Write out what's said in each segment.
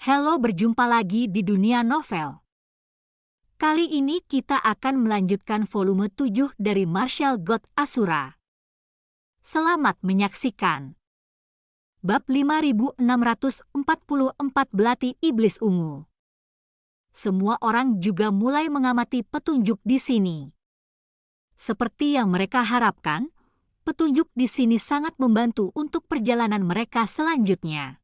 Halo, berjumpa lagi di dunia novel. Kali ini kita akan melanjutkan volume 7 dari Martial God Asura. Selamat menyaksikan. Bab 5644 Belati Iblis Ungu. Semua orang juga mulai mengamati petunjuk di sini. Seperti yang mereka harapkan, petunjuk di sini sangat membantu untuk perjalanan mereka selanjutnya.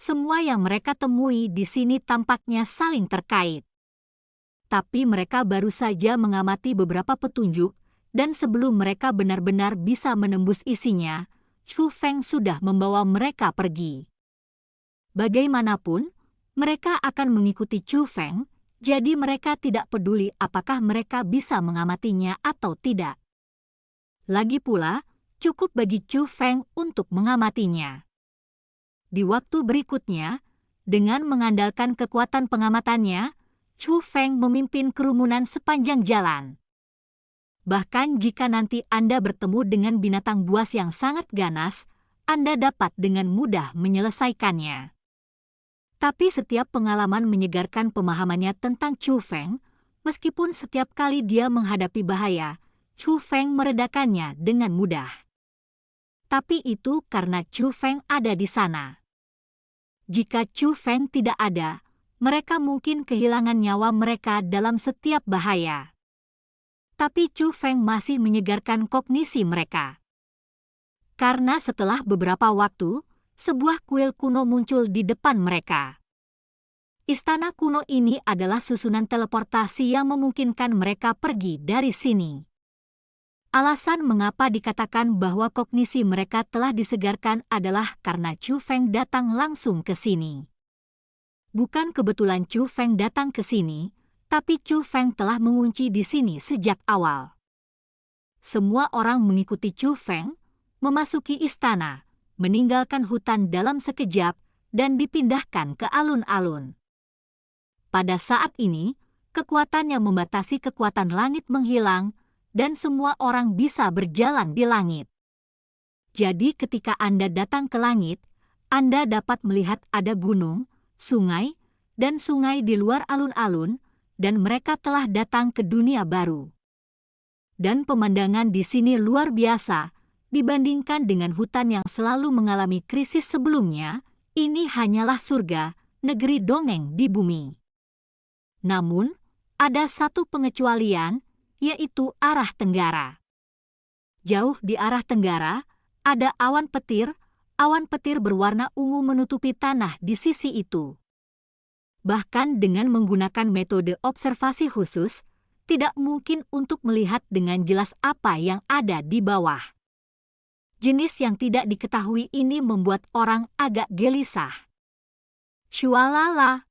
Semua yang mereka temui di sini tampaknya saling terkait. Tapi mereka baru saja mengamati beberapa petunjuk, dan sebelum mereka benar-benar bisa menembus isinya, Chu Feng sudah membawa mereka pergi. Bagaimanapun, mereka akan mengikuti Chu Feng, jadi mereka tidak peduli apakah mereka bisa mengamatinya atau tidak. Lagi pula, cukup bagi Chu Feng untuk mengamatinya. Di waktu berikutnya, dengan mengandalkan kekuatan pengamatannya, Chu Feng memimpin kerumunan sepanjang jalan. Bahkan jika nanti Anda bertemu dengan binatang buas yang sangat ganas, Anda dapat dengan mudah menyelesaikannya. Tapi setiap pengalaman menyegarkan pemahamannya tentang Chu Feng, meskipun setiap kali dia menghadapi bahaya, Chu Feng meredakannya dengan mudah. Tapi itu karena Chu Feng ada di sana. Jika Chu Feng tidak ada, mereka mungkin kehilangan nyawa mereka dalam setiap bahaya. Tapi Chu Feng masih menyegarkan kognisi mereka. Karena setelah beberapa waktu, sebuah kuil kuno muncul di depan mereka. Istana kuno ini adalah susunan teleportasi yang memungkinkan mereka pergi dari sini. Alasan mengapa dikatakan bahwa kognisi mereka telah disegarkan adalah karena Chu Feng datang langsung ke sini. Bukan kebetulan Chu Feng datang ke sini, tapi Chu Feng telah mengunci di sini sejak awal. Semua orang mengikuti Chu Feng, memasuki istana, meninggalkan hutan dalam sekejap, dan dipindahkan ke alun-alun. Pada saat ini, kekuatan yang membatasi kekuatan langit menghilang, dan semua orang bisa berjalan di langit. Jadi ketika Anda datang ke langit, Anda dapat melihat ada gunung, sungai, dan sungai di luar alun-alun, dan mereka telah datang ke dunia baru. Dan pemandangan di sini luar biasa, dibandingkan dengan hutan yang selalu mengalami krisis sebelumnya, ini hanyalah surga, negeri dongeng di bumi. Namun, ada satu pengecualian, yaitu arah tenggara. Jauh di arah tenggara, ada awan petir berwarna ungu menutupi tanah di sisi itu. Bahkan dengan menggunakan metode observasi khusus, tidak mungkin untuk melihat dengan jelas apa yang ada di bawah. Jenis yang tidak diketahui ini membuat orang agak gelisah. Shualala!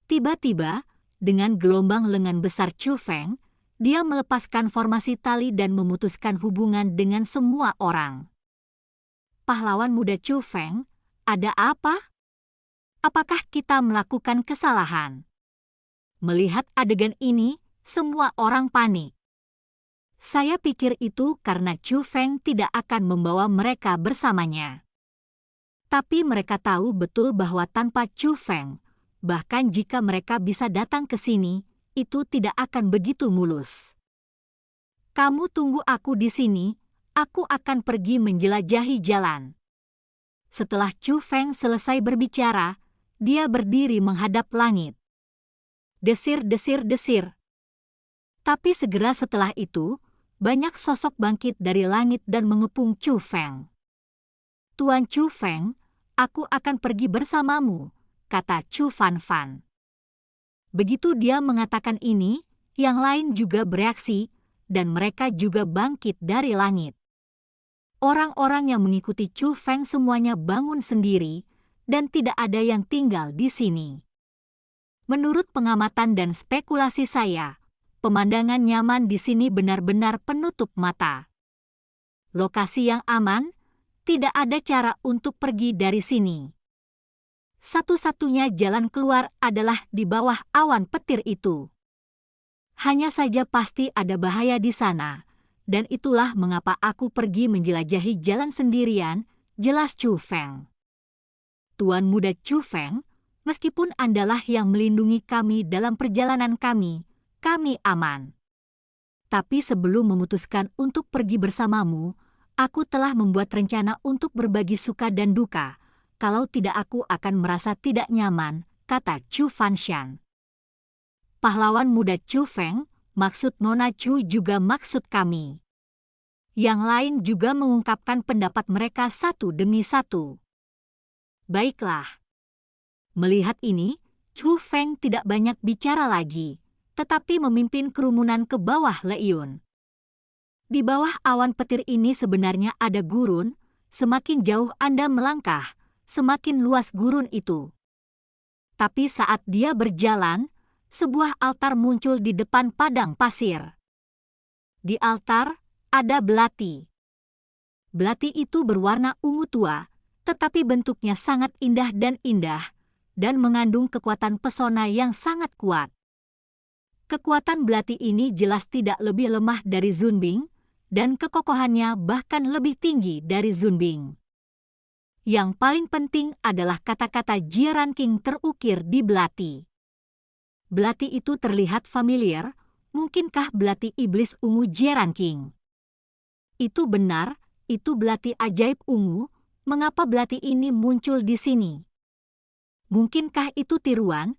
Tiba-tiba, dengan gelombang lengan besar Chu Feng, dia melepaskan formasi tali dan memutuskan hubungan dengan semua orang. Pahlawan muda Chu Feng, ada apa? Apakah kita melakukan kesalahan? Melihat adegan ini, semua orang panik. Saya pikir itu karena Chu Feng tidak akan membawa mereka bersamanya. Tapi mereka tahu betul bahwa tanpa Chu Feng, bahkan jika mereka bisa datang ke sini, itu tidak akan begitu mulus. Kamu tunggu aku di sini, aku akan pergi menjelajahi jalan. Setelah Chu Feng selesai berbicara, dia berdiri menghadap langit. Desir, desir, desir. Tapi segera setelah itu, banyak sosok bangkit dari langit dan mengepung Chu Feng. Tuan Chu Feng, aku akan pergi bersamamu, kata Chu Fan Fan. Begitu dia mengatakan ini, yang lain juga bereaksi, dan mereka juga bangkit dari langit. Orang-orang yang mengikuti Chu Feng semuanya bangun sendiri, dan tidak ada yang tinggal di sini. Menurut pengamatan dan spekulasi saya, pemandangan nyaman di sini benar-benar penutup mata. Lokasi yang aman, tidak ada cara untuk pergi dari sini. Satu-satunya jalan keluar adalah di bawah awan petir itu. Hanya saja pasti ada bahaya di sana, dan itulah mengapa aku pergi menjelajahi jalan sendirian, jelas Chu Feng. Tuan muda Chu Feng, Meskipun Andalah yang melindungi kami dalam perjalanan kami aman. Tapi sebelum memutuskan untuk pergi bersamamu, aku telah membuat rencana untuk berbagi suka dan duka. Kalau tidak aku akan merasa tidak nyaman, kata Chu Fanshan. Pahlawan muda Chu Feng, maksud Nona Chu juga maksud kami. Yang lain juga mengungkapkan pendapat mereka satu demi satu. Baiklah. Melihat ini, Chu Feng tidak banyak bicara lagi, tetapi memimpin kerumunan ke bawah Leiyun. Di bawah awan petir ini sebenarnya ada gurun, semakin jauh Anda melangkah, semakin luas gurun itu. Tapi saat dia berjalan, sebuah altar muncul di depan padang pasir. Di altar, ada belati. Belati itu berwarna ungu tua, tetapi bentuknya sangat indah dan mengandung kekuatan pesona yang sangat kuat. Kekuatan belati ini jelas tidak lebih lemah dari Zunbing, dan kekokohannya bahkan lebih tinggi dari Zunbing. Yang paling penting adalah kata-kata Jie Ranking terukir di belati. Belati itu terlihat familiar, mungkinkah belati iblis ungu Jie Ranking? Itu benar, itu belati ajaib ungu, mengapa belati ini muncul di sini? Mungkinkah itu tiruan?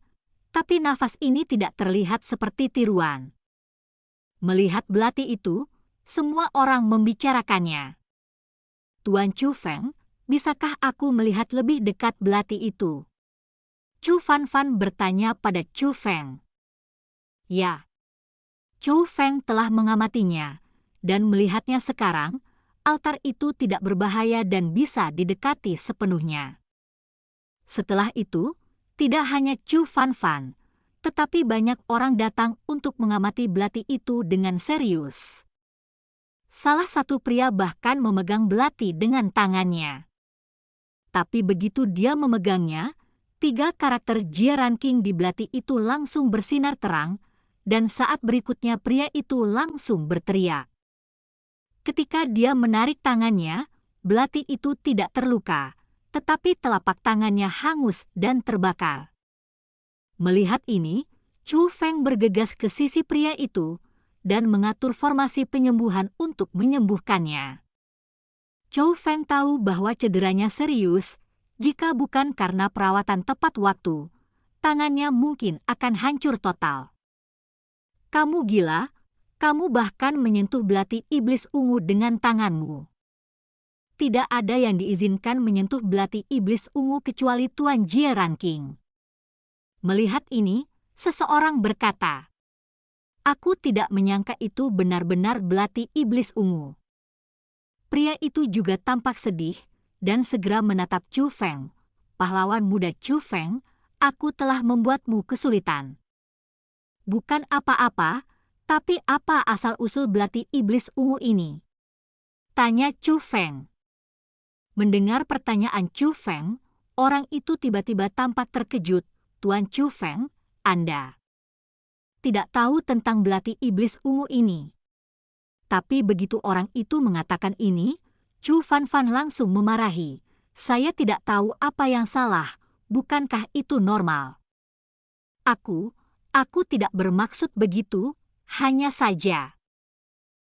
Tapi nafas ini tidak terlihat seperti tiruan. Melihat belati itu, semua orang membicarakannya. Tuan Chu Feng, bisakah aku melihat lebih dekat belati itu? Chu Fanfan bertanya pada Chu Feng. Ya. Chu Feng telah mengamatinya, dan melihatnya sekarang, altar itu tidak berbahaya dan bisa didekati sepenuhnya. Setelah itu, tidak hanya Chu Fanfan, tetapi banyak orang datang untuk mengamati belati itu dengan serius. Salah satu pria bahkan memegang belati dengan tangannya. Tapi begitu dia memegangnya, 3 karakter Jie Ranking di belati itu langsung bersinar terang, dan saat berikutnya pria itu langsung berteriak. Ketika dia menarik tangannya, belati itu tidak terluka, tetapi telapak tangannya hangus dan terbakar. Melihat ini, Chu Feng bergegas ke sisi pria itu dan mengatur formasi penyembuhan untuk menyembuhkannya. Chu Feng tahu bahwa cederanya serius, jika bukan karena perawatan tepat waktu, tangannya mungkin akan hancur total. Kamu gila? Kamu bahkan menyentuh belati iblis ungu dengan tanganmu. Tidak ada yang diizinkan menyentuh belati iblis ungu kecuali Tuan Jie Ranking. Melihat ini, seseorang berkata, "Aku tidak menyangka itu benar-benar belati iblis ungu." Pria itu juga tampak sedih dan segera menatap Chu Feng. Pahlawan muda Chu Feng, aku telah membuatmu kesulitan. Bukan apa-apa, tapi apa asal-usul belati iblis ungu ini? Tanya Chu Feng. Mendengar pertanyaan Chu Feng, orang itu tiba-tiba tampak terkejut. Tuan Chu Feng, Anda tidak tahu tentang belati iblis ungu ini. Tapi begitu orang itu mengatakan ini, Chu Fanfan langsung memarahi. Saya tidak tahu apa yang salah, bukankah itu normal? Aku tidak bermaksud begitu, hanya saja.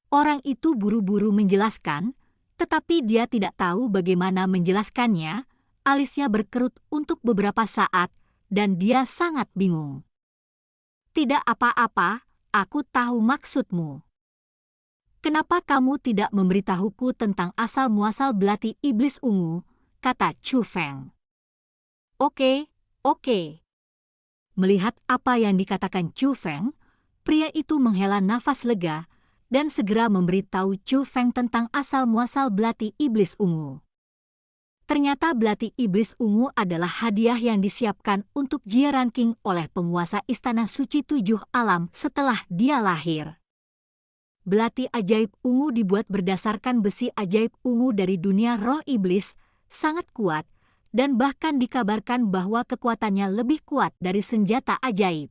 Orang itu buru-buru menjelaskan, tetapi dia tidak tahu bagaimana menjelaskannya, alisnya berkerut untuk beberapa saat, dan dia sangat bingung. Tidak apa-apa, aku tahu maksudmu. Kenapa kamu tidak memberitahuku tentang asal-muasal belati iblis ungu, kata Chu Feng. Oke. Melihat apa yang dikatakan Chu Feng, pria itu menghela nafas lega dan segera memberitahu Chu Feng tentang asal-muasal belati iblis ungu. Ternyata belati iblis ungu adalah hadiah yang disiapkan untuk Jie Ranking oleh penguasa Istana Suci 7 Alam setelah dia lahir. Belati ajaib ungu dibuat berdasarkan besi ajaib ungu dari dunia roh iblis, sangat kuat, dan bahkan dikabarkan bahwa kekuatannya lebih kuat dari senjata ajaib.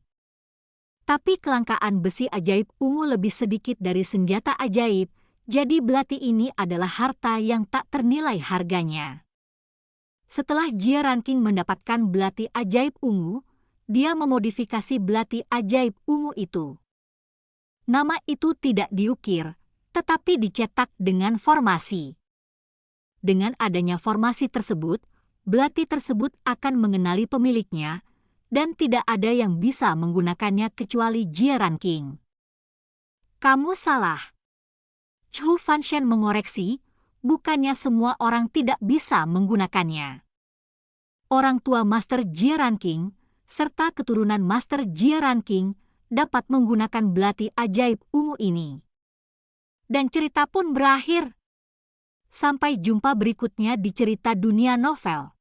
Tapi kelangkaan besi ajaib ungu lebih sedikit dari senjata ajaib, jadi belati ini adalah harta yang tak ternilai harganya. Setelah Jia Ranking mendapatkan belati ajaib ungu, dia memodifikasi belati ajaib ungu itu. Nama itu tidak diukir, tetapi dicetak dengan formasi. Dengan adanya formasi tersebut, belati tersebut akan mengenali pemiliknya, dan tidak ada yang bisa menggunakannya kecuali Jia Ranking. Kamu salah. Chu Fanshen mengoreksi, bukannya semua orang tidak bisa menggunakannya. Orang tua Master Jia Ranking serta keturunan Master Jia Ranking dapat menggunakan belati ajaib ungu ini. Dan cerita pun berakhir. Sampai jumpa berikutnya di cerita dunia novel.